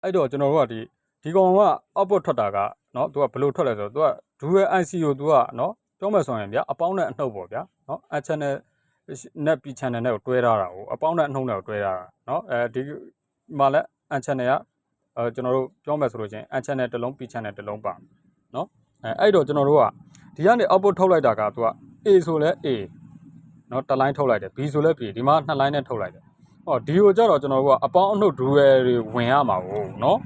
အဲ့တော့ကျွန်တော်တို့ကဒီကောင်က output ထွက်တာကနော်သူကဘယ်လိုထွက်လဲဆိုတော့သူက dual IC ကိုသူကနော်ပြောမယ်ဆိုရင်ဗျာအပေါင်းနဲ့အနှုတ်ပေါ့ဗျာနော် A channel နဲ့ B channel နဲ့ကိုတွဲထားတာကိုအပေါင်းနဲ့အနှုတ်နဲ့ကိုတွဲထားတာနော်ဒီမှာလဲ A channel ကကျွန်တော်တို့ပြောမယ်ဆိုလို့ချင်း A channel တစ်လုံး B channel တစ်လုံးပါနော်အဲ့တော့ကျွန်တော်တို့ကဒီကနေ output ထုတ်လိုက်တာကသူက A ဆိုလဲ A နော်တစ်လိုင်းထုတ်လိုက်တယ် B ဆိုလဲ B ဒီမှာနှစ်လိုင်းနဲ့ထုတ်လိုက်တယ်ဟောဒီကိုကြတော့ကျွန်တော်တို့ကအပေါင်းအနှုတ် dual တွေဝင်ရမှာကိုနော်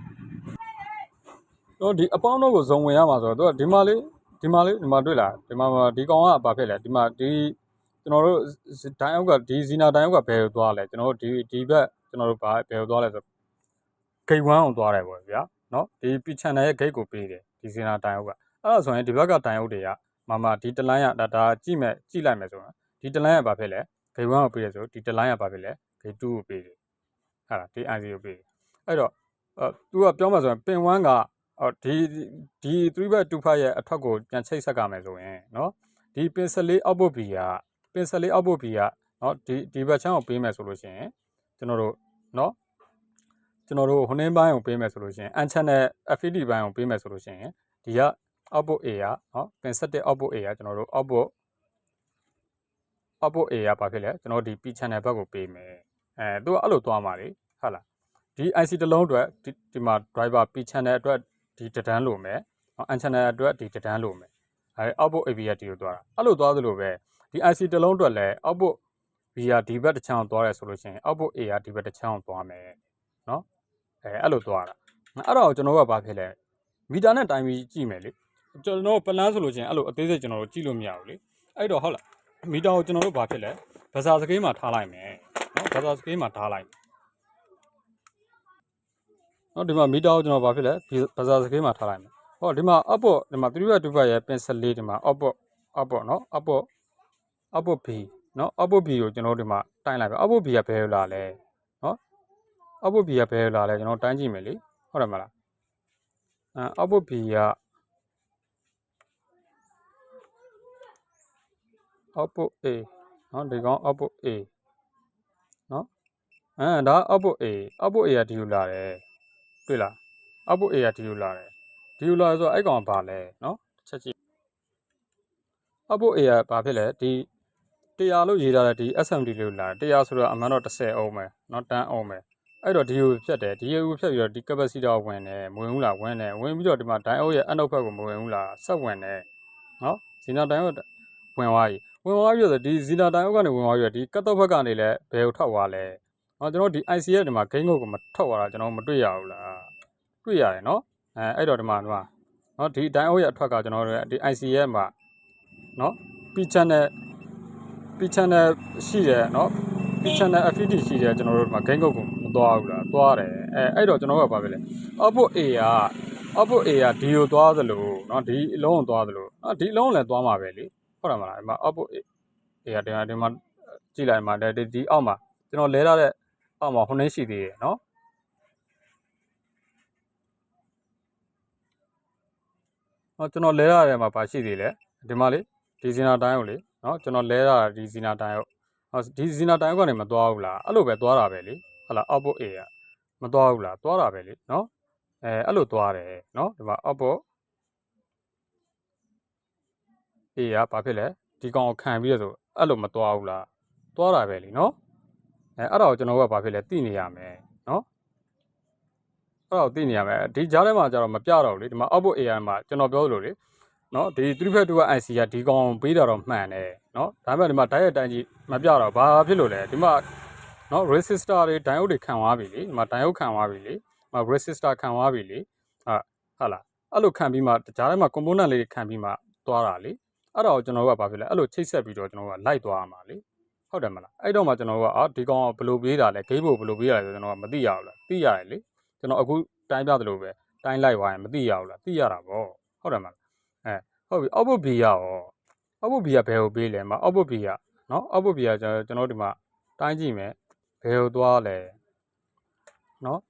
တော့ဒီအပေါင်းတို့ကိုဇုံဝင်ရမှာဆိုတော့သူကဒီမှာတွေ့လားဒီမှာဒီကောင်ကဘာဖြစ်လဲဒီမှာဒီကျွန်တော်တို့ဒိုင်းအောက်ကဒီဇီနာဒိုင်းအောက်ကဘယ်ကိုသွားလဲကျွန်တော်တို့ဒီဘက်ကျွန်တော်တို့ဘာဘယ်ကိုသွားလဲဆိုဂိတ်1ကိုသွားတယ်ပေါ့ဗျာနော်ဒီ P channel ရဲ့ဂိတ်ကိုပေးတယ်ဒီဇီနာဒိုင်းအောက်ကအဲ့ဒါဆိုရင်ဒီဘက်ကဒိုင်းအောက်တွေကမဒီတလိုင်းကဒါကြည့်လိုက်မယ်ဆိုရင်ဒီတလိုင်းကဘာဖြစ်လဲဂိတ်1ကိုပေးတယ်ဆိုဒီတလိုင်းကဘာဖြစ်လဲဂိတ်2ကိုပေးတယ်ဟာဒီ IC ကိုပေးတယ်အဲ့တော့သူကပြောမှဆိုရင်ပင်1ကဒီ3/2 ရဲ့အထွက်ကိုပြန်ချိတ်ဆက်ကမယ်ဆိုရင်เนาะဒီပင်14 output B ကပင်14 output B ကเนาะဒီဘက်ချမ်းကိုပေးမယ်ဆိုလို့ရှိရင်ကျွန်တော်တို့เนาะကျွန်တော်တို့ဟိုနှင်းပိုင်းကိုပေးမယ်ဆိုလို့ရှိရင် N channel FET ဘိုင်းကိုပေးမယ်ဆိုလို့ရှိရင်ဒီက output A ကเนาะပင်17 output A ကကျွန်တော်တို့ output A ကဘာဖြစ်လဲကျွန်တော်ဒီ P channel ဘက်ကိုပေးမယ်သူကအဲ့လိုသွားမှာလေဟုတ်လားဒီ IC တစ်လုံးအတွက်ဒီမှာ driver P channel အတွက်ဒီတန်းလို့မယ်။ N channel အတွက်ဒီတန်းလို့မယ်။output AB ကဒီကိုသွားတာ။အဲ့လိုသွားသလိုပဲဒီ IC တစ်လုံးအတွက်လည်း output B ကဒီဘက်တစ်ချောင်းသွားရဲဆိုလို့ရှိရင် output A ကဒီဘက်တစ်ချောင်းသွားမယ်။နော်။အဲ့လိုသွားတာ။အဲ့တော့ကျွန်တော်တို့ကဘာဖြစ်လဲ။မီတာနဲ့တိုင်းပြီးကြည့်မယ်လေ။ကျွန်တော်ပလန်းဆိုလို့ရှိရင်အဲ့လိုအသေးစိတ်ကျွန်တော်တို့ကြည့်လို့မရဘူးလေ။အဲ့တော့ဟုတ်လား။မီတာကိုကျွန်တော်တို့ဘာဖြစ်လဲ။ဘဇာစကေးမှာထားလိုက်မယ်။နော်ဘဇာစကေးမှာထားလိုက်နော်ဒီမှာမီတာကိုကျွန်တော်ဘာဖြစ်လဲဘဇာစကေးမှာထားလိုက်မယ်ဟောဒီမှာ output ဒီမှာ3/2ရဲ့ပင်14ဒီမှာ output နော် output B နော် output B ကိုကျွန်တော်ဒီမှာတိုင်းလိုက်ပဲ output B ကဘယ်လိုလာလဲနော် output B ကဘယ်လိုလာလဲကျွန်တော်တိုင်းကြည့်မယ်လေဟုတ်တယ်မလားoutput B က output A နော်ဒီကောင် output A နော်ဒါ output A ကဒီလိုလာတယ်တွေ့လား output A ကဒီလိုလာတယ်ဒီလိုလာဆိုတော့အဲ့ကောင်ကဘာလဲနော်ချက်ကြည့် output A ကဘာဖြစ်လဲဒီ100လို့ရေးထားတဲ့ဒီ SMD လို့လာတယ်100ဆိုတော့အမှန်တော့10အောင်မယ်နော်10အောင်မယ်အဲ့တော့ဒီကိုဖြတ်တယ်ဒီကိုဖြတ်ပြီးတော့ဒီ capacitor ဝင်တယ်မဝင်ဘူးလားဝင်တယ်ဝင်ပြီးတော့ဒီမှာ diode ရဲ့အနောက်ဘက်ကိုမဝင်ဘူးလားဆက်ဝင်တယ်နော်ဇီနာ diode ဝင်သွားပြီဆိုတော့ဒီဇီနာ diode ကနေဝင်သွားပြီးတော့ဒီကတ်တော့ဘက်ကနေလည်းဘယ်ကိုထွက်သွားလဲနော်ကျွန်တော်ဒီ IC ရဲ့ဒီမှာ gain code ကိုမထွက်သွားတာကျွန်တော်မတွေ့ရဘူးလားတွေ့ရတယ်နော်အဲ့တော့ဒီမှာနော်ဒီ diode ရဲ့အထွက်ကကျွန်တော်တို့ဒီ IC ရဲ့မှာနော် P channel ရှိတယ်နော် P channel FET ရှိတယ်ကျွန်တော်တို့ဒီမှာ gain code ကိုမသွားဘူးလားသွားတယ်အဲ့တော့ကျွန်တော်ကဘာပဲလဲ output A ကဒီကိုသွားသလိုနော်ဒီအလုံးကိုသွားသလိုဒီအလုံးလည်းသွားမှာပဲလေဟုတ်တယ်မလားဒီမှာ output A ကဒီမှာကြည့်လိုက်မှာဒီအောက်မှာကျွန်တော်လဲထားတဲ့အောက်မှာဟိုနှင်းရှိသေးတယ်နော်ကျွန်တော်လဲထားတဲ့မှာဘာရှိသေးလဲဒီမှာလေဒီဇီနာတိုင်းကိုလေနော်ကျွန်တော်လဲထားတာဒီဇီနာတိုင်းကိုဒီဇီနာတိုင်းကနေမသွားဘူးလားအဲ့လိုပဲသွားတာပဲလေဟုတ်လား output A ကမသွားဘူးလားသွားတာပဲလေနော်အဲ့လိုသွားတယ်နော်ဒီမှာ output A ကဘာဖြစ်လဲဒီကောင်ကိုခံပြီးရဆိုအဲ့လိုမသွားဘူးလားသွားတာပဲလေနော်အဲ့ဒါကိုကျွန်တော်ကဘာဖြစ်လဲသိနေရမယ်နော်အဲ့ဒါကိုသိနေရမယ်ဒီကြားထဲမှာကျတော့မပြတော့ဘူးလေဒီမှာ output A မှာကျွန်တော်ပြောသလိုလေနော်ဒီ3/2 IC ကဒီကောင်ပေးတာတော့မှန်တယ်နော်ဒါပေမဲ့ဒီမှာ diode တိုင်းကြီးမပြတော့ဘာဖြစ်လို့လဲဒီမှာနော် resistor တွေ diode တွေခံသွားပြီလေဒီမှာ diode ခံသွားပြီလေဒီမှာ resistor ခံသွားပြီလေဟုတ်လားအဲ့လိုခံပြီးမှကြားထဲမှာ component လေးတွေခံပြီးမှသွားတာလေအဲ့ဒါကိုကျွန်တော်တို့ကဘာဖြစ်လဲအဲ့လိုချိတ်ဆက်ပြီးတော့ကျွန်တော်တို့ကလိုက်သွားရမှာလေဟုတ်တယ်မလားအဲ့တော့မှကျွန်တော်တို့ကဒီကောင်ကဘယ်လိုပေးတာလဲဂိမ်းဘို့ဘယ်လိုပေးတာလဲဆိုကျွန်တော်ကမသိရဘူးလားသိရတယ်လေကျွန်တော်အခုတိုင်းပြသလိုပဲတိုင်းလိုက်သွားရင်မသိရဘူးလားသိရတာပေါ့ဟုတ်တယ်မလားဟုတ်ပြီ output B ကဘယ်ကိုပေးလဲမှာ output B ကနော် output B ကကျွန်တော်ဒီမှာတိုင်းကြည့်မယ်ဘယ်ကိုသွားလဲနော်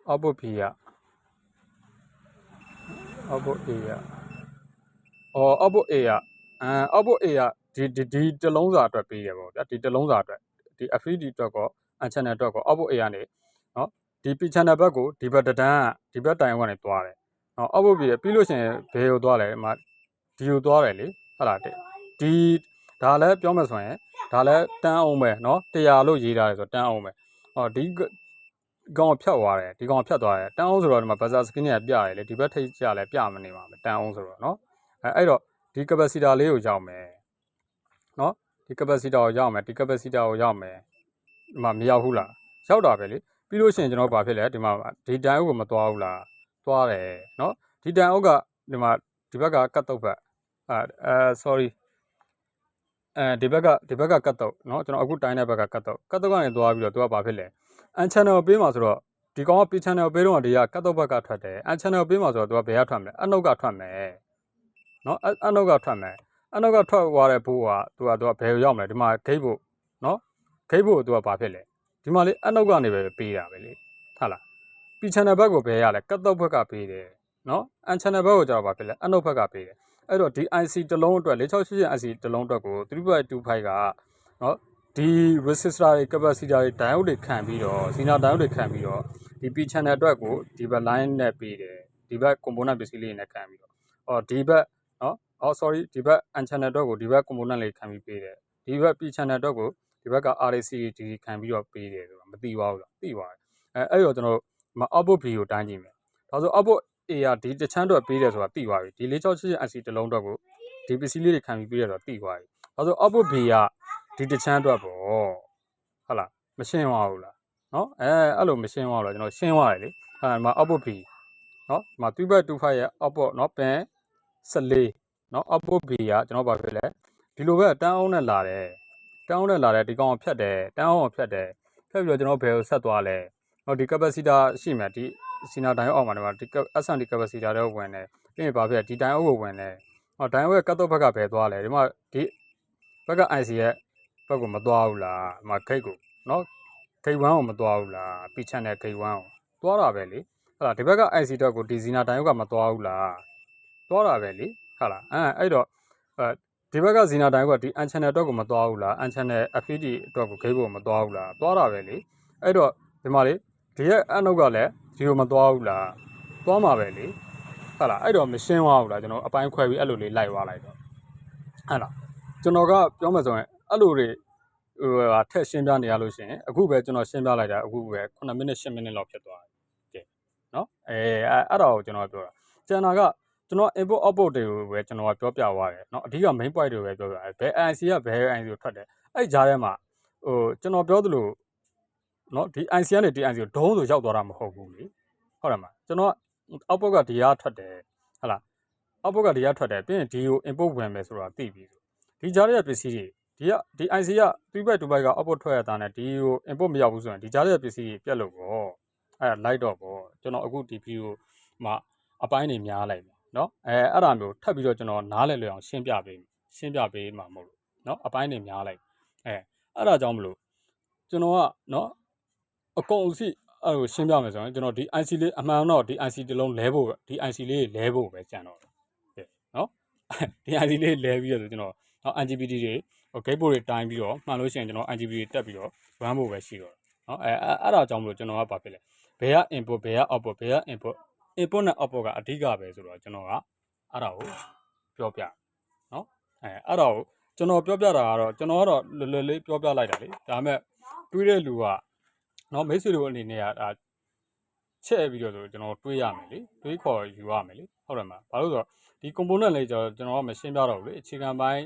output B ကoutput A ကoutput A ကoutput A ကဒီတစ်လုံးစာအတွက်ပေးတယ်ပေါ့ဗျာဒီတစ်လုံးစာအတွက်ဒီ FET အတွက်ကော channel အတွက်ကော output A ကနေနော် ဒီ P channel ဘက်ကိုဒီဘက်တန်းဒီဘက်တိုင်ကနေသွားတယ်နော်အောက်ဘက်ပြီးလို့ရှိရင်ဘယ်ကိုသွားလဲဒီမှာဒီကိုသွားတယ်လေဟုတ်လားဒီဒါလည်းပြောမယ်ဆိုရင်ဒါလည်းတန်းအောင်ပဲနော်100လို့ရေးထားတယ်ဆိုတန်းအောင်ပဲဟောဒီကောင်ဖြတ်သွားတယ်ဒီကောင်ဖြတ်သွားတယ်တန်းအောင်ဆိုတော့ဒီမှာ buzzer screen နဲ့ပြရတယ်လေဒီဘက်ထိပ်ကျလည်းပြမနေပါဘူးတန်းအောင်ဆိုတော့နော်အဲ့တော့ဒီ capacitor လေးကိုရောက်မယ်နော်ဒီ capacitor ကိုရောက်မယ်ဒီ capacitor ကိုရောက်မယ်ဒီမှာမရောက်ဘူးလားရောက်တာပဲလေပြီးလို့ရှိရင်ကျွန်တော်ဘာဖြစ်လဲဒီမှာဒီတန်းအုပ်ကိုမသွားဘူးလားသွားတယ်နော်ဒီတန်းအုပ်ကဒီမှာဒီဘက်ကကတ်တုတ်ဘက်sorry ဒီဘက်ကကတ်တုတ်เนาะကျွန်တော်အခုတိုင်းတဲ့ဘက်ကကတ်တုတ်ကနေသွားပြီးတော့သူကဘာဖြစ်လဲ N channel ပေးမှာဆိုတော့ဒီကောင်က P channel ပေးတော့ဒီကကတ်တုတ်ဘက်ကထွက်တယ် N channel ပေးမှာဆိုတော့သူကဘယ်ကထွက်မလဲအနှုတ်ကထွက်မယ်เนาะအနှုတ်ကထွက်မယ်အနှုတ်ကထွက်သွားတဲ့ဘိုးကသူကဘယ်ရောက်မလဲဒီမှာဂိတ်ဖို့เนาะဂိတ်ဖို့သူကဘာဖြစ်လဲဒီမှာလေအနှုတ်ကနေပဲပေးတာပဲလေဟုတ်လား P channel ဘက်ကိုဘယ်ရလဲကတ်တုတ်ဘက်ကပေးတယ်เนาะ N channel ဘက်ကိုကျတော့ဘာဖြစ်လဲအနှုတ်ဘက်ကပေးတယ်အဲ့တော့ဒီ IC တစ်လုံးအတွက်4688 IC တစ်လုံးအတွက်ကို3.25ကเนาะဒီ resistor တွေ capacitor တွေ diode တွေခံပြီးတော့ zener diode တွေခံပြီးတော့ဒီ P channel အတွက်ကိုဒီဘက် line နဲ့ပေးတယ်ဒီဘက် component ပစ္စည်းလေးနဲ့ခံပြီးတော့ဒီဘက်เนาะsorry ဒီဘက် N channel အတွက်ကိုဒီဘက် component လေးခံပြီးပေးတယ်ဒီဘက် P channel အတွက်ကိုဒီဘက်က RAC ဒီခံပြီးတော့ပေးတယ်ဆိုတာမသိပါဘူးလားသိပါတယ်အဲ့တော့ကျွန်တော်ဒီမှာ output V ကိုတိုင်းကြည့်မယ်ဒါဆို output A ကဒီတချမ်းအတွက်ပေးတယ်ဆိုတာသိသွားပြီဒီ4688 IC တစ်လုံးအတွက်ကိုဒီပစ္စည်းလေးတွေခံပြီးပေးရဆိုတာသိသွားပြီဒါဆို output B ကဒီတချမ်းအတွက်ပေါ့ဟုတ်လားမရှင်းသွားဘူးလားနော်အဲ့လိုမရှင်းသွားတော့ကျွန်တော်ရှင်းသွားတယ်လေဒီမှာ output B နော်ဒီမှာ3.25ရဲ့ output နော်ပင်14နော် output B ကကျွန်တော်ဘာဖြစ်လဲဒီလိုပဲတန်းအောင်နဲ့လာတယ်တန်းအောင်နဲ့လာတယ်ဒီကောင်ကိုဖြတ်တယ်တန်းအောင်ကိုဖြတ်တယ်ဖြတ်ပြီးတော့ကျွန်တော်ဘယ်ကိုဆက်သွားလဲနော်ဒီ capacitor ရှိမယ်ဒီစီနာတိုင်းအောက်မှာဒီမှာဒီ SMD capacitor တွေဝင်တယ်ပြီးရင်ဘာဖြစ်လဲဒီတိုင်းအုပ်ကိုဝင်တယ်ဟောတိုင်းအုပ်ရဲ့ကတ်တော့ဘက်ကဘယ်သွားလဲဒီမှာဒီဘက်က IC ရဲ့ဘက်ကိုမသွားဘူးလားဒီမှာဂိတ်ကိုနော်ဂိတ်1ကိုမသွားဘူးလား P channel ဂိတ်1ကိုသွားတာပဲလေဟုတ်လားဒီဘက်က IC တော့ကိုဒီစီနာတိုင်းအုပ်ကမသွားဘူးလားသွားတာပဲလေဟုတ်လားအဲ့တော့ဒီဘက်ကဇီနာတိုင်းကဒီ N channel တော့ကိုမသွားဘူးလား N channel FPD အတွက်ကိုဂိတ်ကိုမသွားဘူးလားသွားတာပဲလေအဲ့တော့ဒီမှာလေဒီရဲ့အနှုတ်ကလည်းဒီကိုမသွားဘူးလားသွားမှာပဲလေဟုတ်လားအဲ့တော့မရှင်းသွားဘူးလားကျွန်တော်အပိုင်းခွဲပြီးအဲ့လိုလေးလိုက်သွားလိုက်တော့ဟုတ်လားကျွန်တော်ကပြောမှဆိုရင်အဲ့လိုတွေထက်ရှင်းပြနေရလို့ရှိရင်အခုပဲကျွန်တော်ရှင်းပြလိုက်တာအခုပဲ9မိနစ်10မိနစ်လောက်ဖြစ်သွားတယ်ကဲနော်အဲ့ဒါကိုကျွန်တော်ပြောတာကျန်တာကကျွန်တော် input output တွေကိုပဲကျွန်တော်ကပြောပြသွားတယ်เนาะအဓိက main point တွေပဲပြောပြတယ်ဘယ် IC ကဘယ် IC ကိုထွက်တယ်အဲ့ကြားထဲမှာကျွန်တော်ပြောသလိုเนาะဒီ IC ကနေဒီ IC ကိုဒုံးဆိုရောက်သွားတာမဟုတ်ဘူးလေဟုတ်တယ်မလားကျွန်တော် output ကဒီကထွက်တယ်ဟုတ်လား output ကဒီကထွက်တယ်ပြီးရင်ဒီကို input ဝင်မယ်ဆိုတာသိပြီဒီကြားထဲပစ္စည်းတွေဒီ IC က3/2 byte က output ထွက်ရတာနဲ့ဒီကို input မရောက်ဘူးဆိုရင်ဒီကြားထဲပစ္စည်းတွေပြတ်လို့ပေါ့အဲ့ဒါ light တော့ပေါ့ကျွန်တော်အခုဒီ video မှာအပိုင်းတွေများလိုက်ပြီเนาะအဲ့ဒါမျိုးထပ်ပြီးတော့ကျွန်တော်နားလည်လွယ်အောင်ရှင်းပြပေးမှာမဟုတ်လို့เนาะအပိုင်းတွေများလိုက်အဲ့ဒါကြောင့်မလို့ကျွန်တော်ကเนาะအကုန်အစီအဲ့လိုရှင်းပြမယ်ဆိုရင်ကျွန်တော်ဒီ IC လေးအမှန်တော့ဒီ IC တစ်လုံးလဲဖို့ဒီ IC လေးလဲဖို့ပဲကြံတော့တယ်เนาะဒီ IC လေးလဲပြီးတော့ကျွန်တော်NGPT တွေ gate port တွေတိုင်းပြီးတော့မှန်လို့ရှိရင်ကျွန်တော် NGPT တွေတက်ပြီးတော့ run ဖို့ပဲရှိတော့เนาะအဲ့ဒါကြောင့်မလို့ကျွန်တော်ကဘာဖြစ်လဲဘယ်က input ဘယ်က output ဘယ်က input နဲ့ output ကအဓိကပဲဆိုတော့ကျွန်တော်ကအဲ့ဒါကိုပြောပြเนาะအဲ့ဒါကိုကျွန်တော်ပြောပြတာကတော့ကျွန်တော်ကတော့လွယ်လွယ်လေးပြောပြလိုက်တာလေဒါပေမဲ့တွေးတဲ့လူကเนาะမိတ်ဆွေတို့အနေနဲ့ကဒါချက်ပြီးတော့ဆိုကျွန်တော်တွေးရမယ်လေတွေးခေါ်ယူရမယ်လေဟုတ်တယ်မလားဘာလို့ဆိုတော့ဒီ component လေးကျွန်တော်ကမရှင်းပြတော့ဘူးလေအခြေခံပိုင်း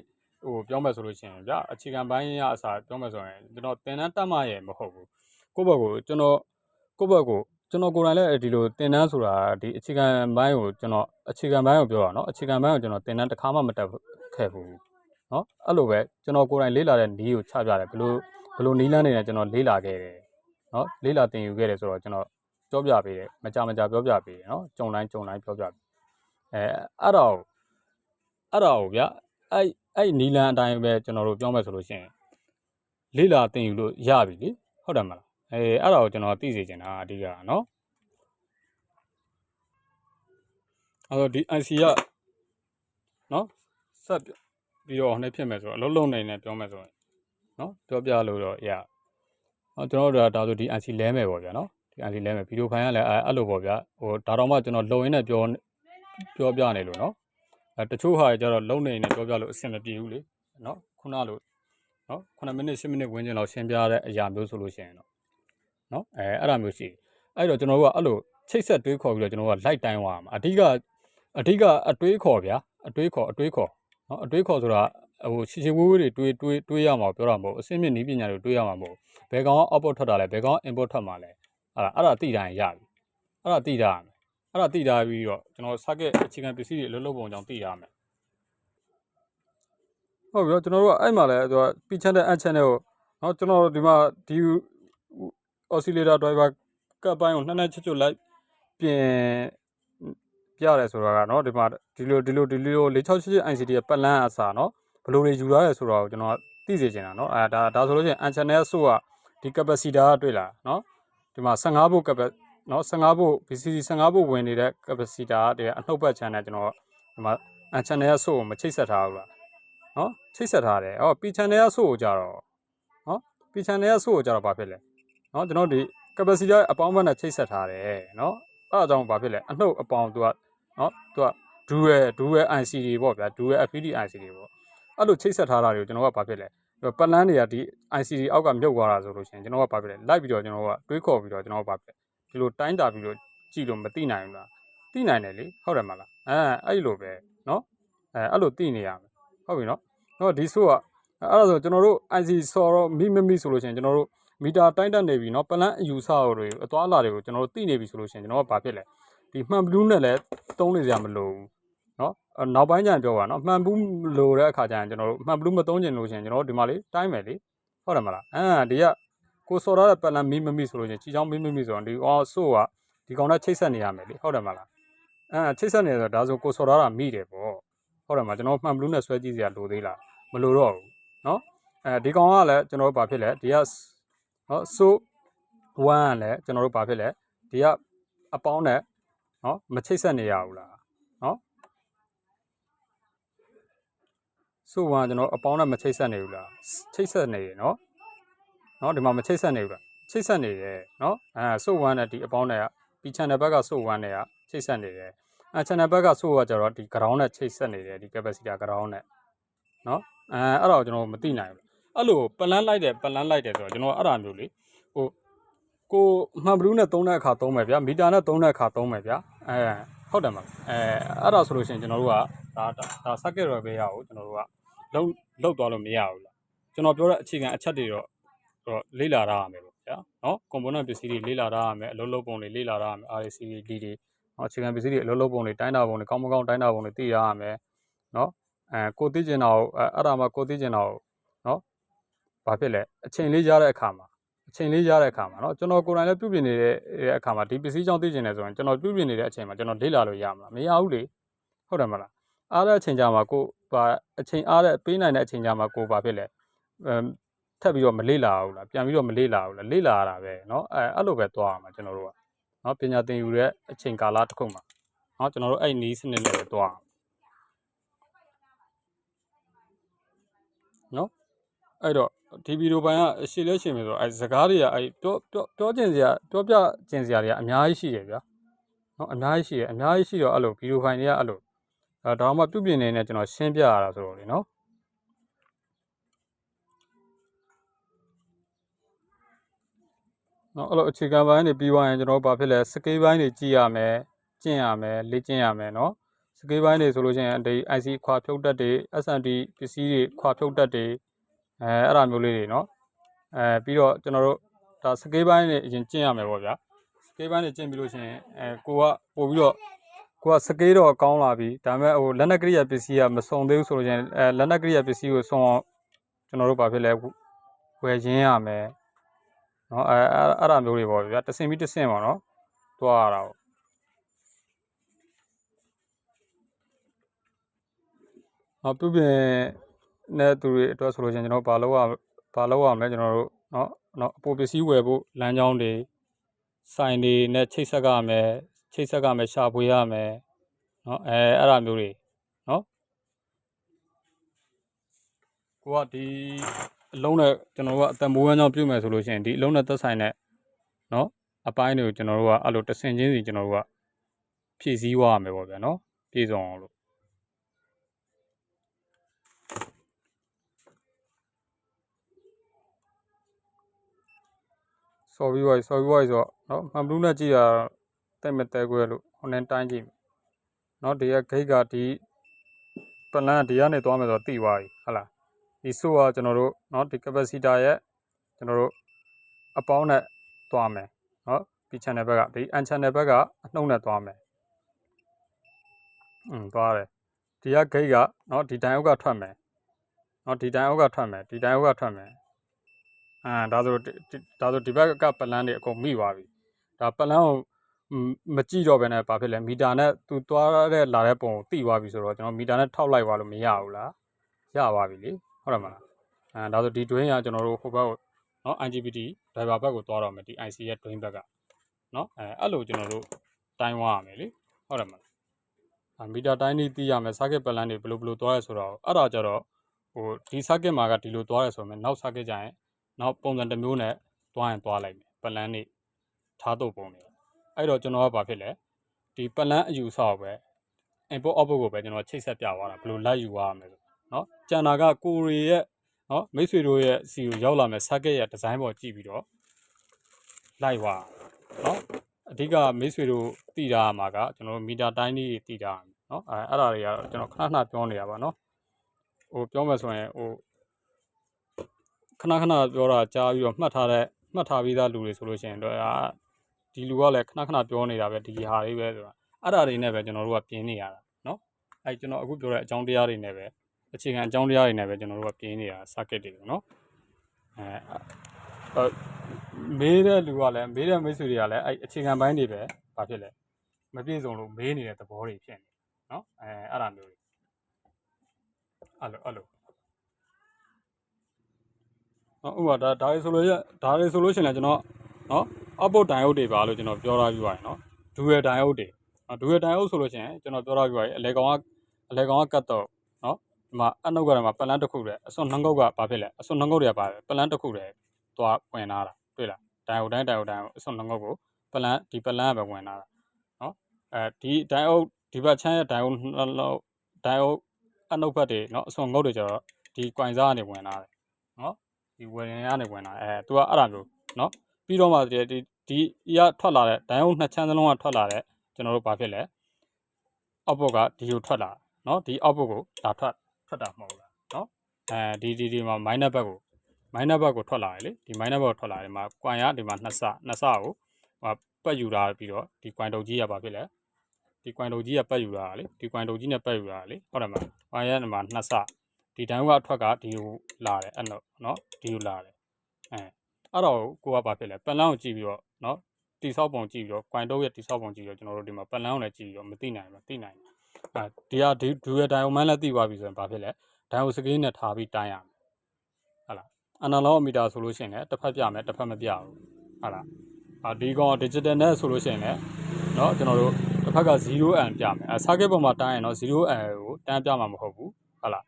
ပြောမယ်ဆိုလို့ရှိရင်ဗျအခြေခံပိုင်းရအစားပြောမယ်ဆိုရင်ကျွန်တော်သင်တန်းတက်မှရမဟုတ်ဘူးကိုယ့်ဘက်ကိုကျွန်တော်ကိုယ်တိုင်လည်းဒီလိုသင်တန်းဆိုတာဒီအခြေခံပိုင်းကိုကျွန်တော်အခြေခံပိုင်းကိုပြောတာเนาะအခြေခံပိုင်းကိုကျွန်တော်သင်တန်းတစ်ခါမှမတက်ခဲ့ဘူးเนาะအဲ့လိုပဲကျွန်တော်ကိုယ်တိုင်လေ့လာတဲ့နည်းကိုချပြတယ်ဘလို့နည်းလမ်းတွေနဲ့ကျွန်တော်လေ့လာခဲ့တယ်เนาะလေ့လာသင်ယူခဲ့တယ်ဆိုတော့ကျွန်တော်ပြောပြပေးတယ်မကြပြောပြပေးတယ်เนาะကြုံတိုင်းပြောပြအဲ့တော့ဗျအဲ့နီလန်အတိုင်းပဲကျွန်တော်တို့ပြောမယ်ဆိုလို့ရှိရင်လေ့လာသင်ယူလို့ရပြီလေဟုတ်တယ်မလားအဲ့ဒါကိုကျွန်တော်သိစေချင်တာအဓိကเนาะအဲ့တော့ဒီ IC ကเนาะဆက်ပြီးတော့နှိပ်ဖြစ်မယ်ဆိုတော့အလုံးလုံးနေနဲ့ပြောမယ်ဆိုရင်เนาะပြောပြလို့တော့ရကျွန်တော်တို့ဒါဆိုဒီ IC လဲမယ်ပေါ့ဗျာเนาะဒီ IC လဲမယ်ဗီဒီယိုဖိုင်ကလည်းအဲ့လိုပေါ့ဗျာဟိုဒါတော့မှကျွန်တော်လုံရင်းနဲ့ပြောပြနေလို့နော်တချို့ဟာကျတော့လုံနေနေပြောပြလို့အဆင်မပြေဘူးလေနော်ခုနလိုနော်9မိနစ်10မိနစ်ဝန်းကျင်လောက်ရှင်းပြတဲ့အရာမျိုးဆိုလို့ရှိရင်တော့နော်အဲ့ဒါမျိုးရှိအဲ့တော့ကျွန်တော်တို့ကအဲ့လိုချိတ်ဆက်တွေးခေါ်ပြီးတော့ကျွန်တော်တို့ကလိုက်တိုင်းသွားမှာအဓိကအတွေးခေါ်ဗျာအတွေးခေါ်နော်အတွေးခေါ်ဆိုတာဟိုရှည်ဝေးတွေးရမှာပြောတာမဟုတ်အစင်းမြင့်နီးပညာတွေတွေးရမှာမဟုတ်ဘယ်ကောင်က output ထွက်တာလဲဘယ်ကောင် input ထွက်မှာလဲအဲ့ဒါသိတိုင်းရပြီအဲ့ဒါသိတာအဲ့ဒါသိထားပြီးတော့ကျွန်တော် circuit အခြေခံပစ္စည်းတွေအလုပ်လုပ်ပုံကြောင့်သိရမယ်ဟုတ်ပြီကျွန်တော်တို့ကအဲ့မှာလဲသူက P channel N channel ကိုနော်ကျွန်တော်ဒီမှာဒီ oscillator driver ကပ်ပိုင်းကိုနှစ်ချွတ်လိုက်ပြင်ပြရတယ်ဆိုတာကနော်ဒီမှာဒီလို4688 ICD ရဲ့ပတ်လန်းအစားနော်ဘယ်လိုတွေယူရလဲဆိုတော့ကျွန်တော်သိစေချင်တာနော်ဒါဆိုလို့ရှိရင် N channel ဆိုကဒီ capacitor ကတွေ့လားနော်ဒီမှာ15 volt cap နော်15 volt BCC 15 volt ဝင်နေတဲ့ capacitor ကအနှုတ်ပတ် channel ကျွန်တော်ဒီမှာ N channel ဆိုကိုမချိတ်ဆက်ထားဘူးလားနော်ချိတ်ဆက်ထားတယ်P channel ဆိုကိုကြတော့နော် P channel ဆိုကိုကြတော့ဘာဖြစ်လဲနော်ကျွန်တော်ဒီ capacitor အပေါင်းဘက်နဲ့ချိတ်ဆက်ထားတယ်နော်အဲ့ဒါကြောင့်ဘာဖြစ်လဲအနှုတ်အပေါင်းသူကနော်သူက dual IC တွေပေါ့ဗျာ dual FPD IC တွေပေါ့အဲ့လိုချိတ်ဆက်ထားတာတွေကိုကျွန်တော်ကဘာဖြစ်လဲပတ်လန်းတွေကဒီ IC တွေအောက်ကမြုပ်သွားတာဆိုလို့ရှိရင်ကျွန်တော်ကဘာဖြစ်လဲလိုက်ပြီးတော့ကျွန်တော်ကတွေးခေါ်ပြီးတော့ကျွန်တော်ကဘာဖြစ်ဒီလိုတိုင်းတာပြီးတော့ကြည့်လို့မသိနိုင်ဘူးလားသိနိုင်တယ်လေဟုတ်တယ်မလားအဲ့လိုပဲနော်အဲ့လိုသိနေရမယ်ဟုတ်ပြီနော်တော့ဒီဆိုကအဲ့ဒါဆိုကျွန်တော်တို့ IC ဆော်တော့မိဆိုလို့ရှိရင်ကျွန်တော်တို့မီတာတိုင်းတက်နေပြီနော်ပလန်းအယူဆတွေအသွားအလာတွေကိုကျွန်တော်တို့သိနေပြီဆိုလို့ရှိရင်ကျွန်တော်ကဘာဖြစ်လဲဒီမှန်ဘလူးနဲ့လည်းသုံးနေကြမလို့နော်နောက်ပိုင်းကျရင်ပြောပါနော်မှန်ဘူးလိုတဲ့အခါကျရင်ကျွန်တော်တို့မှန်ဘလူးမသုံးချင်လို့ရှိရင်ကျွန်တော်တို့ဒီမှာလေးတိုင်းမယ်လေဟုတ်တယ်မလားဒီကကိုစော်ရတဲ့ပလန်းမိဆိုလို့ရှိရင်ချီချောင်းမိဆိုတော့ဒီဆိုကဒီကောင်နဲ့ချိတ်ဆက်နေရမယ်လေဟုတ်တယ်မလားချိတ်ဆက်နေဆိုတော့ဒါဆိုကိုစော်ရတာမိတယ်ပေါ့ဟုတ်တယ်မလားကျွန်တော်မှန်ဘလူးနဲ့ဆွဲကြည့်စရာလိုသေးလားမလိုတော့ဘူးနော်ဒီကောင်ကလည်းကျွန်တော်တို့ဘာဖြစ်လဲဒီကနော်ဆို1ကလည်းကျွန်တော်တို့ဘာဖြစ်လဲဒီကအပေါင်းနဲ့နော်မချိတ်ဆက်နေရဘူးလားနော်ဆို1ကျွန်တော်အပေါင်းနဲ့မချိတ်ဆက်နေဘူးလားချိတ်ဆက်နေရနော်ဒီမှာမချိတ်ဆက်နေဘူးလားချိတ်ဆက်နေတယ်နော်ဆို1နဲ့ဒီအပေါင်းနဲ့က P channel ဘက်ကဆို1နဲ့ကချိတ်ဆက်နေတယ်channel ဘက်ကဆိုကကျတော့ဒီ ground နဲ့ချိတ်ဆက်နေတယ်ဒီ capacitor ground နဲ့နော်အဲ့တော့ကျွန်တော်မသိနိုင်ဘူးအဲ့လိုပလန်းလိုက်တယ်ဆိုတော့ကျွန်တော်အဲ့ဒါမျိုးလေဟိုကိုမှန်ဘလူးနဲ့သုံးတဲ့အခါသုံးမယ်ဗျာမီတာနဲ့သုံးတဲ့အခါသုံးမယ်ဗျာဟုတ်တယ်မလားအဲ့ဒါဆိုလို့ရှိရင်ကျွန်တော်တို့ကဒါ circuit driver ရကိုကျွန်တော်တို့ကလောက်သွားလို့မရဘူးလားကျွန်တော်ပြောတဲ့အခြေခံအချက်တွေတော့လေ့လာထားရမယ်ပေါ့ဗျာနော် component ပစ္စည်းတွေလေ့လာထားရမယ်အလုပ်လုပ်ပုံတွေလေ့လာထားရမယ် RAC တွေဒီအခြေခံပစ္စည်းတွေအလုပ်လုပ်ပုံတွေတိုင်းတာပုံတွေကောင်းမကောင်းတိုင်းတာပုံတွေသိရရမယ်နော်ကိုသိကျင်တာကိုအဲ့ဒါမှကိုသိကျင်တာကိုနော်ဘာဖြစ်လဲအချိန်လေးရတဲ့အခါမှာနော်ကျွန်တော်ကိုယ်တိုင်လည်းပြုပြင်နေတဲ့အခါမှာဒီပစ္စည်းကြောင့်သိကျင်တယ်ဆိုရင်ကျွန်တော်ပြုပြင်နေတဲ့အချိန်မှာကျွန်တော်လေ့လာလို့ရမှာမရဘူးလေဟုတ်တယ်မလားအားတဲ့အချိန်ကြာမှာကိုအချိန်အားတဲ့ပေးနိုင်တဲ့အချိန်ကြာမှာကိုဘာဖြစ်လဲထပ်ပြီးတော့မလေ့လာဘူးလားပြန်ပြီးတော့မလေ့လာဘူးလားလေ့လာရတာပဲเนาะအဲ့လိုပဲသွားရမှာကျွန်တော်တို့ကเนาะပညာသင်ယူတဲ့အချိန်ကာလတစ်ခုမှာเนาะကျွန်တော်တို့အဲ့နီးစနစ်နဲ့ပဲသွားเนาะအဲ့တော့ဒီဗီဒီယိုပိုင်းကရှည်လဲရှည်မယ်ဆိုတော့အဲ့စကားတွေကအဲ့ပြောကျင်စရာပြောပြကျင်စရာတွေကအများကြီးရှိတယ်ဗျာเนาะအများကြီးရှိတော့အဲ့လိုဗီဒီယိုပိုင်းတွေကအဲ့လိုဒါမှပြုပြင်နေနေကျွန်တော်ရှင်းပြရတာဆိုတော့လေเนาะနော်အဲ့လိုအခြေခံပိုင်းတွေပြီးသွားရင်ကျွန်တော်ဘာဖြစ်လဲစကေးပိုင်းတွေကြည့်ရမယ်ကျင့်ရမယ်လေ့ကျင့်ရမယ်နော်စကေးပိုင်းတွေဆိုလို့ရှိရင်ဒီ IC ခွာဖြုတ်တတ်တွေ SMD ပစ္စည်းတွေခွာဖြုတ်တတ်တွေအဲ့ဒါမျိုးလေးတွေနော်ပြီးတော့ကျွန်တော်တို့ဒါစကေးပိုင်းတွေအရင်ကျင့်ရမယ်ပေါ့ဗျာစကေးပိုင်းတွေကျင့်ပြီးလို့ရှိရင်ကိုကပို့ပြီးတော့ကိုကစကေးတော့ကောင်းလာပြီဒါပေမဲ့ဟိုလက်နက်ကရိယာပစ္စည်းကမစုံသေးဘူးဆိုလို့ရှိရင်လက်နက်ကရိယာပစ္စည်းကိုစုံအောင်ကျွန်တော်တို့ဘာဖြစ်လဲဝယ်ရင်းရမယ်နော်အဲ့ဒါမျိုးတွေပေါ့ဗျာတစ်ဆင့်ပြီးတစ်ဆင့်ပေါ့နော်တွားရတာပေါ့နော်ပြုပြင်တဲ့သူတွေအတွက်ဆိုလို့ချင်းကျွန်တော်ဘာလုပ်ရမလဲကျွန်တော်တို့နော်အပိုပစ္စည်းဝယ်ဖို့လမ်းကြောင်းတွေဆိုင်တွေနဲ့ချိတ်ဆက်ကမယ်ရှာဖွေရမယ်နော်အဲ့ဒါမျိုးတွေနော်ကိုကဒီအလုံးနဲ့ကျွန်တော်တို့ကအတန်မိုးဝမ်းကြောင်းပြုမယ်ဆိုလို့ရှိရင်ဒီအလုံးနဲ့သက်ဆိုင်တဲ့နော် အပိုင်းတွေကိုကျွန်တော်တို့ကအဲ့လိုတဆင်ချင်းစီကျွန်တော်တို့ကဖြည့်ဆည်းသွားရမယ်ပေါ့ဗျာနော်ပြည့်စုံအောင်လို့ဆော်ပြီးသွားပြီဆိုတော့နော်မှန်ဘလူးနဲ့ကြည့်ရတဲ့မဲ့တဲခွဲလို့ဟိုနဲ့တိုင်းကြည့်နော်ဒီကဂိတ်ကဒီပလန်ဒီကနေသွားမယ်ဆိုတော့တိသွားပြီဟုတ်လားဒီဆိုကကျွန်တော်တို့နော်ဒီ capacitor ရဲ့ကျွန်တော်တို့အပေါင်းနဲ့သွားမယ်နော်ဒီ channel ဘက်ကဒီ n channel ဘက်ကအနှုံနဲ့သွားမယ်သွားတယ်ဒီကဂိတ်ကနော်ဒီတိုင်အောက်ကထွက်မယ်နော်ဒီတိုင်အောက်ကထွက်မယ်ဒါဆိုဒီဘက်ကပလန်တွေအကုန်မိသွားပြီဒါပလန်ကိုမကြည့်တော့ဘဲနဲ့ဘာဖြစ်လဲမီတာနဲ့သူသွားတဲ့လာတဲ့ပုံကိုတိသွားပြီဆိုတော့ကျွန်တော်မီတာနဲ့ထောက်လိုက်သွားလို့မရဘူးလားရသွားပြီလေဟုတ်တယ်မလားဒါဆိုဒီတွင်းကကျွန်တော်တို့ဟိုဘက်ကိုနော် IGBT driver ဘက်ကိုသွားတော့မယ်ဒီ IC ရဲ့တွင်းဘက်ကနော်အဲ့လိုကျွန်တော်တို့တိုင်းသွားရမယ်လေဟုတ်တယ်မလားမီတာတိုင်းနေသိရမယ် circuit plan တွေဘယ်လိုသွားရဲဆိုတော့အဲ့ဒါကြတော့ဟိုဒီ circuit မှာကဒီလိုသွားရဲဆိုရင်နောက် circuit ကြရင်နောက်ပုံစံတစ်မျိုးနဲ့သွားရင်သွားလိုက်မယ် plan တွေထားတော့ပုံတွေအဲ့တော့ကျွန်တော်ကဘာဖြစ်လဲဒီပလန်အယူဆောက်ပဲ input output ကိုပဲကျွန်တော်ချိတ်ဆက်ပြသွားတာဘယ်လိုလိုက်ယူရမလဲဆိုနော်ကျန်တာကကိုရီရဲ့နော်မိတ်ဆွေတို့ရဲ့စီကိုရောက်လာမယ် circuit ရဲ့ design ပေါ်ကြည့်ပြီးတော့လိုက်သွားနော်အဓိကမိတ်ဆွေတို့တည်တာမှာကကျွန်တော်တို့မီတာတိုင်းလေးတည်တာနော်အဲ့ဒါတွေကတော့ကျွန်တော်ခဏပြောနေတာပါနော်ဟိုပြောမယ်ဆိုရင်ဟိုခဏပြောတာကြားပြီးတော့မှတ်ထားပြီးသားလူတွေဆိုလို့ရှိရင်တော့ဒီလူကလည်းခဏပြောနေတာပဲဒီဟာလေးပဲဆိုတာအဲ့ဒါတွေနဲ့ပဲကျွန်တော်တို့ကပြင်နေရတာနော်အဲ့ကျွန်တော်အခုပြောတဲ့အကြောင်းတရားတွေနဲ့ပဲအခြေခံအကြောင်းတရားတွေနဲ့ပဲကျွန်တော်တို့ကပြင်နေတာ circuit တွေနော်မေးတဲ့လူကလည်းမေးတဲ့မိတ်ဆွေတွေကလည်းအဲ့အခြေခံပိုင်းတွေပဲဘာဖြစ်လဲမပြည့်စုံလို့မေးနေတဲ့သဘောတွေဖြစ်နေနော်အဲ့ဒါမျိုးတွေအဲ့လိုနော်ဥပမာဒါတွေဆိုလို့ရှိရင်လည်းကျွန်တော်နော် output diode တွေပါလို့ကျွန်တော်ပြောထားပြီးပါတယ်နော် dual diode တွေdual diode ဆိုလို့ရှိရင်ကျွန်တော်ပြောထားပြီးပါတယ်အလဲကောင်ကကတ်တော့နော်ဒီမှာအနှုတ်ကလည်းမှာပလန်တစ်ခုတည်းအစွန်နှငုတ်ကဘာဖြစ်လဲအစွန်နှငုတ်တွေကပါပလန်တစ်ခုတည်းသွားဝင်လာတာတွေ့လား diode တိုင်းအစွန်နှငုတ်ကိုပလန်ကပဲဝင်လာတာနော်ဒီ diode ဒီဘက်ချမ်းရဲ့ diode အနှုတ်ဘက်တွေနော်အစွန်ငုတ်တွေကျတော့ဒီကွင်စားကနေဝင်လာတယ်နော်ဒီဝယ်ရင်ကနေဝင်လာသူကအဲ့ဒါမျိုးနော်ပြီးတော့မှဒီရထွက်လာတဲ့ diode နှစ်ချမ်းစလုံးကထွက်လာတဲ့ကျွန်တော်တို့ဘာဖြစ်လဲ output ကဒီကိုထွက်လာနော်ဒီ output ကိုဒါထွက်တာမဟုတ်လားနော်ဒီမှာ minus ဘက်ကိုထွက်လာတယ်လေဒီ minus ဘက်ကိုထွက်လာတယ်မှာ coin ကဒီမှာနှစ်ဆကိုပတ်ယူလာပြီးတော့ဒီ coin တုပ်ကြီးကဘာဖြစ်လဲဒီ coin တုပ်ကြီးကပတ်ယူလာတာလေဒီ coin တုပ်ကြီးနဲ့ပတ်ယူလာတာလေဟုတ်တယ်မလား coin ရဲ့ဒီမှာနှစ်ဆဒီတိုင်းကအထွက်ကဒီကိုလာတယ်အဲ့နော်ဒီကိုလာတယ်အဲ့တော့ကိုကဘာဖြစ်လဲပလန်ကိုကြည့်ပြီးတော့နော်တိဆောက်ပုံကြည့်ပြီးတော့ coin တုပ်ရဲ့တိဆောက်ပုံကြည့်ပြီးတော့ကျွန်တော်တို့ဒီမှာပလန်ကိုလည်းကြည့်ပြီးတော့မသိနိုင်ဘူးဒီဟာဒူရဒိုင်ယိုမန်လည်းသိသွားပြီဆိုရင်ဘာဖြစ်လဲဒိုင်ယိုစကင်းနဲ့ထားပြီးတိုင်းရမယ်ဟုတ်လားအနာလောမီတာဆိုလို့ရှိရင်လည်းတစ်ဖက်ပြမယ်တစ်ဖက်မပြဘူးဟုတ်လားဒီကောင် digital နဲ့ဆိုလို့ရှိရင်လည်းเนาะကျွန်တော်တို့တစ်ဖက်က 0n ပြမယ်circuit ပေါ်မှာတိုင်းရင်တော့ 0n ကိုတန်းပြမှာမဟုတ်ဘူးဟုတ်လား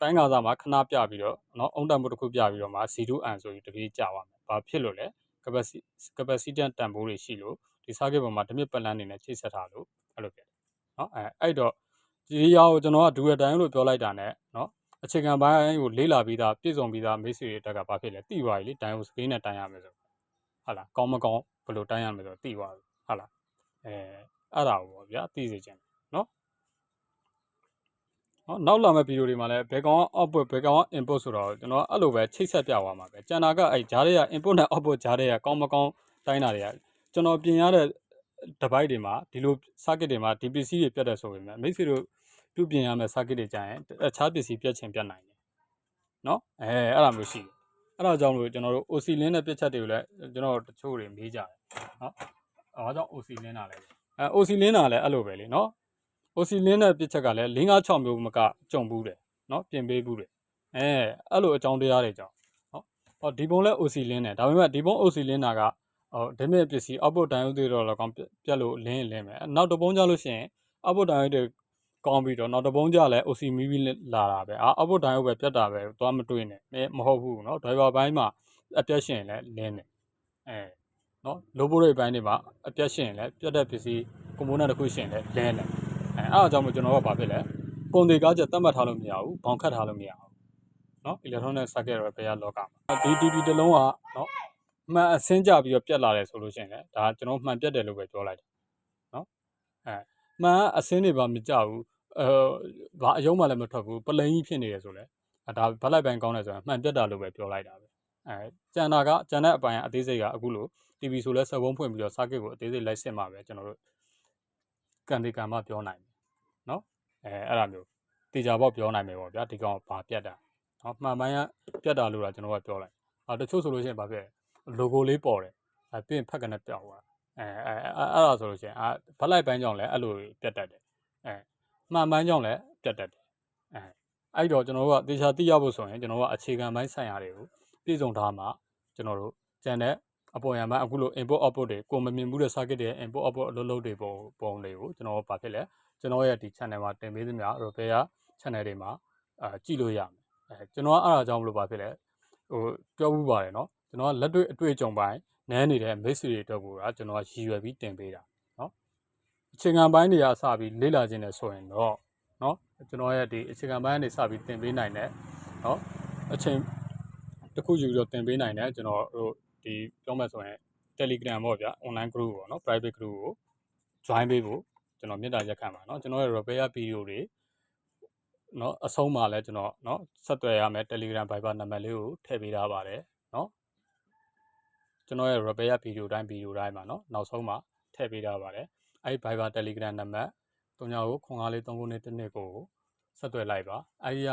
တိုင်းကားစားမှာခဏပြပြီးတော့เนาะအုံတန်ဖို့တစ်ခုပြပြီးတော့မှ 0n ဆိုပြီးတပြေးကြာပါမယ်ဘာဖြစ်လို့လဲ capacitance တန်ဖိုးတွေရှိလို့ဒီ circuit ပေါ်မှာတစ်မြစ်ပလန်နေနဲ့ချိတ်ဆက်ထားလို့အဲ့လိုဖြစ်တယ်เนาะအဲ့တော့ဒီရာကိုကျွန်တော်က dual diode လို့ပြောလိုက်တာ ਨੇ เนาะအခြေခံပိုင်းကိုလေးလာပြီးသားပြည့်စုံပြီးသားမိတ်ဆွေတွေတက်ကဘာဖြစ်လဲတိသွားပြီလေ diode scale နဲ့တိုင်းရမယ်ဆိုဟုတ်လားကောင်းမကောင်းဘယ်လိုတိုင်းရမယ်ဆိုတိသွားပြီဟုတ်လားအဲ့ဒါကိုပေါ့ဗျာသိစေချင်เนาะနောက်လာမယ့်ဗီဒီယိုတွေမှာလည်းဘယ်ကောင်က output ဘယ်ကောင်က input ဆိုတော့ကျွန်တော်အဲ့လိုပဲချိတ်ဆက်ပြသွားမှာပဲကျန်တာကအဲ့ဂျားတွေက input နဲ့ output ဂျားတွေကကောင်းမကောင်းတိုင်းတာတွေကကျွန်တော်ပြင်ရတဲ့ device တွေမှာဒီလို circuit တွေမှာ DPC တွေပြတ်တယ်ဆိုပေမဲ့မိတ်ဆွေတို့ပြုပြင်ရမယ့် circuit တွေကြာရင်အခြားပစ္စည်းပြတ်ချင်ပြတ်နိုင်တယ်เนาะအဲ့ဒါမျိုးရှိတယ်အဲ့ဒါကြောင့်လို့ကျွန်တော်တို့ OC link နဲ့ပြတ်ချက်တွေကိုလည်းကျွန်တော်တချို့တွေမေးကြတယ်เนาะဘာကြောင့် OC link တာလဲOC link တာလည်းအဲ့လိုပဲလေเนาะOC link နဲ့ပြစ်ချက်ကလည်း5 6မျိုးမကကြုံဘူးတယ်เนาะပြင်ပေးဘူးတယ်အဲ့လိုအကြောင်းတရားတွေကြောင့်เนาะဒီပုံလဲ OC link နဲ့ဒါပေမဲ့ဒီပုံ OC link တာကဒီမဲ့ပစ္စည်း output diode တွေတော့ကောင်းပြတ်လို့လင်းမယ်နောက်တစ်ပုံကြလို့ရှိရင် output diode တွေကောင်းပြီးတော့နောက်တစ်ပုံကြလဲ OC မီးပြီးလာတာပဲoutput diode ပဲပြတ်တာပဲသွားမတွေးနဲ့မဟုတ်ဘူးเนาะ driver ဘိုင်းမှာအပြတ်ရှင်လဲလင်းတယ် နော်လိုဘိုတွေပိုင်းတွေမှာအပြတ်ရှင်လဲပြတ်တဲ့ပစ္စည်းကွန်ပိုးနန့်တစ်ခုရှင်လဲလဲနေအဲ့အကြောင်းမို့ကျွန်တော်ကဘာဖြစ်လဲပုံသေးကားချက်တတ်မှတ်ထားလို့မရဘူးဘောင်ခတ်ထားလို့မရဘူးနော် electronic circuit repair လောကမှာဒီ TV တစ်လုံးကနော်မှန်အဆင်းကြပြီးတော့ပြတ်လာတယ်ဆိုလို့ရှိရင်လေဒါကျွန်တော်မှန်ပြတ်တယ်လို့ပဲပြောလိုက်တယ်နော်မှန်အဆင်းတွေပါမကြဘူးဘာအယုံမှလည်းမထွက်ဘူးပလိန်ကြီးဖြစ်နေတယ်ဆိုလဲဒါဘက်လိုက်ပိုင်းကောင်းတယ်ဆိုရင်မှန်ပြတ်တာလို့ပဲပြောလိုက်တာပဲကျန်တဲ့အပိုင်းအသေးစိတ်ကအခုလို့ TV ဆိုလဲစက်ပုံးဖွင့်ပြီးတော့ circuit ကိုအသေးစိတ်လိုက်စစ်မှာပဲကျွန်တော်တို့ကန်ဒီကံမပြောနိုင်တယ်နော်အဲ့ဒါမျိုးတေချာပေါက်ပြောနိုင်မယ်ပေါ့ဗျာဒီကောင်ဘာပြတ်တာနော်မှန်ပိုင်းကပြတ်တာလို့လားကျွန်တော်ကပြောလိုက်တချို့ဆိုလို့ရှိရင်ဘာဖြစ်လဲ logo လေးပေါ်တယ်ပြီးရင်ဖက်ကနေပြောက်သွားအဲ့ဒါဆိုလို့ရှိရင်ဘက်လိုက်ပိုင်းကြောင့်လည်းအဲ့လိုပြတ်တတ်တယ်မှန်ပိုင်းကြောင့်လည်းပြတ်တတ်တယ်အဲ့တော့ကျွန်တော်တို့ကတေချာသိရဖို့ဆိုရင်ကျွန်တော်တို့ကအခြေခံပိုင်းဆိုင်ရာတွေကိုပြည့်စုံထားမှကျွန်တော်တို့ကျန်တဲ့အပေါ်ရံပိုင်းအခုလို input output တွေကိုမမြင်ဘူးတဲ့ circuit တွေ input output အလုပ်လုပ်တွေပုံတွေကိုကျွန်တော်ဘာဖြစ်လဲကျွန်တော်ရဲ့ဒီ channel မှာတင်ပေးသမျှ repair channel တွေမှာကြည့်လို့ရမယ်ကျွန်တော်ကအဲ့ဒါကြောင့်မလို့ဘာဖြစ်လဲပြောမှုပါတယ်နော်ကျွန်တော်ကလက်တွေ့အတွေ့အကြုံပိုင်းနည်းနေတဲ့မိတ်ဆွေတွေအတွက်ကိုကျွန်တော်ကရည်ရွယ်ပြီးတင်ပေးတာနော်အခြေခံပိုင်းတွေကစပြီးလေ့လာခြင်းနဲ့ဆိုရင်တော့နော်ကျွန်တော်ရဲ့ဒီအခြေခံပိုင်းကနေစပြီးတင်ပေးနိုင်တဲ့နော်အချိန်တစ်ခုယူပြီးတော့တင်ပေးနိုင်တဲ့ကျွန်တော်တို့ဒီပြောမှဆိုရင် Telegram ပေါ့ဗျာ online group ပေါ့နော် private group ကို join ပေးဖို့ကျွန်တော်မေတ္တာရက်ခံပါနော်ကျွန်တော်ရဲ့ repair video တွေနော်အဆုံးမှာလည်းကျွန်တော်နော်ဆက်သွယ်ရမယ် Telegram Viber နံပါတ်လေးကိုထည့်ပေးထားပါတယ်နော်ကျွန်တော်ရဲ့ repair video တိုင်းမှာနော်နောက်ဆုံးမှာထည့်ပေးထားပါတယ်အဲ့ဒီ Viber Telegram နံပါတ်39939312ကိုဆက်သွယ်လိုက်ပါအဲ့ဒီက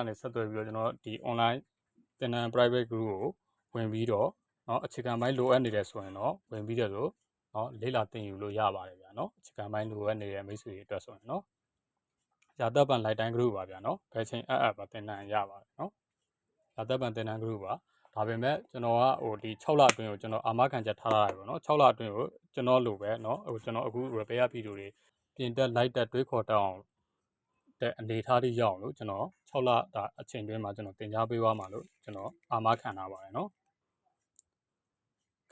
နေဆက်သွယ်ပြီးတော့ကျွန်တော်ဒီ online သင်တန်း private group ကိုဝင်ပြီးတော့နော်အခြေခံပိုင်းလိုအပ်နေတယ်ဆိုရင်တော့ဝင်ပြီးတော့နော်လေ့လာသင်ယူလို့ရပါတယ်ဗျာနော်အခြေခံပိုင်းလိုအပ်နေတဲ့မိတ်ဆွေတွေအတွက်ဆိုရင်နော်ရာသက်ပံလိုက်တိုင်း group ပါဗျာနော်ဘယ်ချိန်ပါသင်တန်းရပါတယ်နော်ရာသက်ပံသင်တန်း group ပါဒါပေမဲ့ကျွန်တော်ကဒီ6လအတွင်းကိုကျွန်တော်အာမခံချက်ထားရတယ်ပေါ့နော်6လအတွင်းကိုကျွန်တော်လိုပဲနော်ကျွန်တော်အခု repair video တွေပြင်တက်လိုက်တက်တွေးခေါ်တောင်းတဲ့အနေထားတွေရောက်လို့ကျွန်တော်6လဒါအချိန်တွင်းမှာကျွန်တော်သင်ကြားပေးသွားမှာလို့ကျွန်တော်အာမခံထားပါတယ်နော်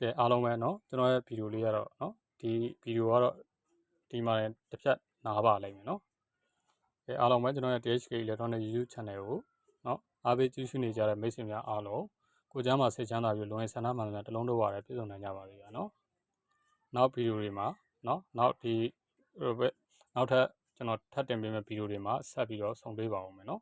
ကဲအားလုံးပဲနော်ကျွန်တော်ရဲ့ဗီဒီယိုလေးကတော့နော်ဒီဗီဒီယိုကတော့ဒီမှာတစ်ဖြတ်နားပါလိမ့်မယ်နော်ကဲအားလုံးပဲကျွန်တော်ရဲ့ THK Electronic YouTube Channel ကိုနော်အားပေးကြည့်ရှုနေကြတဲ့မိတ်ဆွေများအားလုံးကိုကျမ်းမှာစိတ်ချမ်းသာပြီးလုံရင်ဆန္ဒမှန်များတစ်လုံးတော့ပါတယ်ပြည့်စုံနိုင်ကြပါစေဗျာနော်နောက်ဗီဒီယိုတွေမှာနော်နောက်ထပ်ကျွန်တော်ထပ်တင်ပေးမယ့်ဗီဒီယိုတွေမှာဆက်ပြီးတော့ဆုံတွေ့ပါဦးမယ်နော်